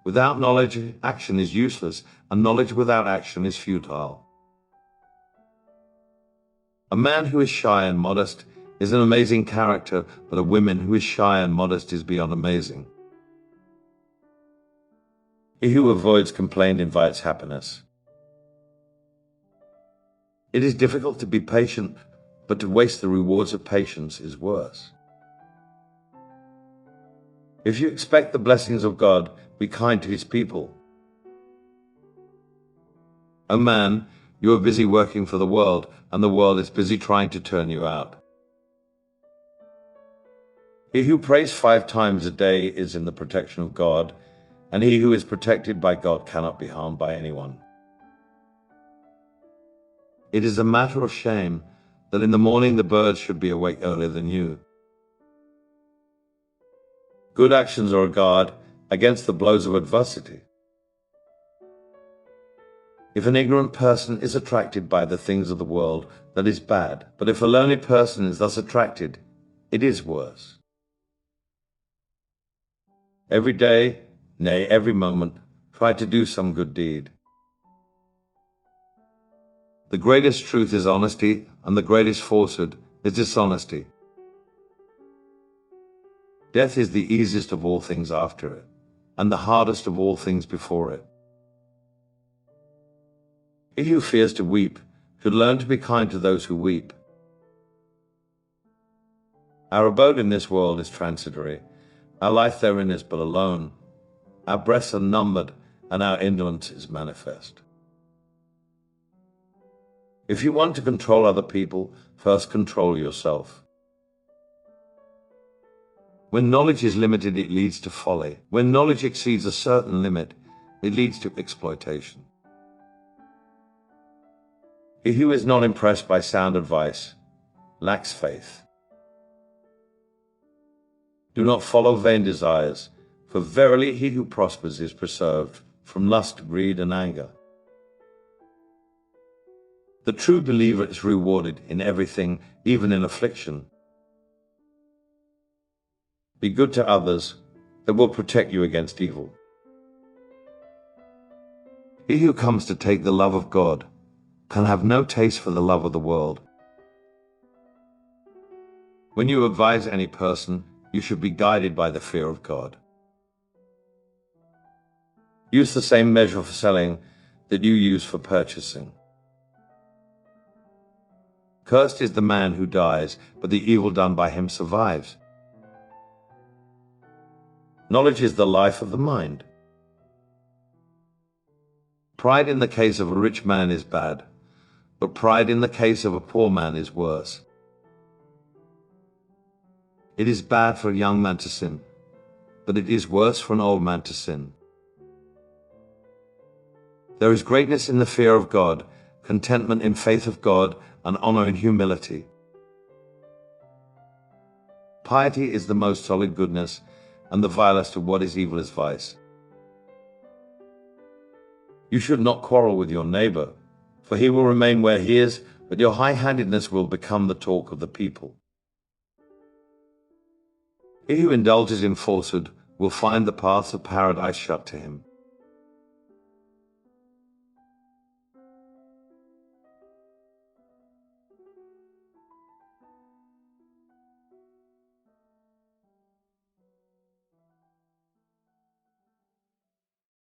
Without knowledge, action is useless, and knowledge without action is futile. A man who is shy and modest is an amazing character, but a woman who is shy and modest is beyond amazing. He who avoids complaint invites happiness. It is difficult to be patient, but to waste the rewards of patience is worse. If you expect the blessings of God, be kind to his people. O man, you are busy working for the world, and the world is busy trying to turn you out. He who prays 5 times a day is in the protection of God, and he who is protected by God cannot be harmed by anyone. It is a matter of shame that in the morning the birds should be awake earlier than you. Good actions are a guard against the blows of adversity. If an ignorant person is attracted by the things of the world, that is bad. But if a learned person is thus attracted, it is worse. Every day, nay, every moment, try to do some good deed. The greatest truth is honesty, and the greatest falsehood is dishonesty. Death is the easiest of all things after it, and the hardest of all things before it. He who fears to weep should learn to be kind to those who weep. Our abode in this world is transitory. Our life therein is but alone. Our breaths are numbered, and our indolence is manifest. If you want to control other people, first control yourself. When knowledge is limited, it leads to folly. When knowledge exceeds a certain limit, it leads to exploitation. He who is not impressed by sound advice lacks faith. Do not follow vain desires, for verily he who prospers is preserved from lust, greed, and anger. The true believer is rewarded in everything, even in affliction. Be good to others, that will protect you against evil. He who comes to take the love of God can have no taste for the love of the world. When you advise any person, you should be guided by the fear of God. Use the same measure for selling that you use for purchasing. Cursed is the man who dies, but the evil done by him survives. Knowledge is the life of the mind. Pride in the case of a rich man is bad, but pride in the case of a poor man is worse. It is bad for a young man to sin, but it is worse for an old man to sin. There is greatness in the fear of God, contentment in faith of God, and honor in humility. Piety is the most solid goodness, and the vilest of what is evil is vice. You should not quarrel with your neighbor, for he will remain where he is, but your high-handedness will become the talk of the people. He who indulges in falsehood will find the paths of paradise shut to him.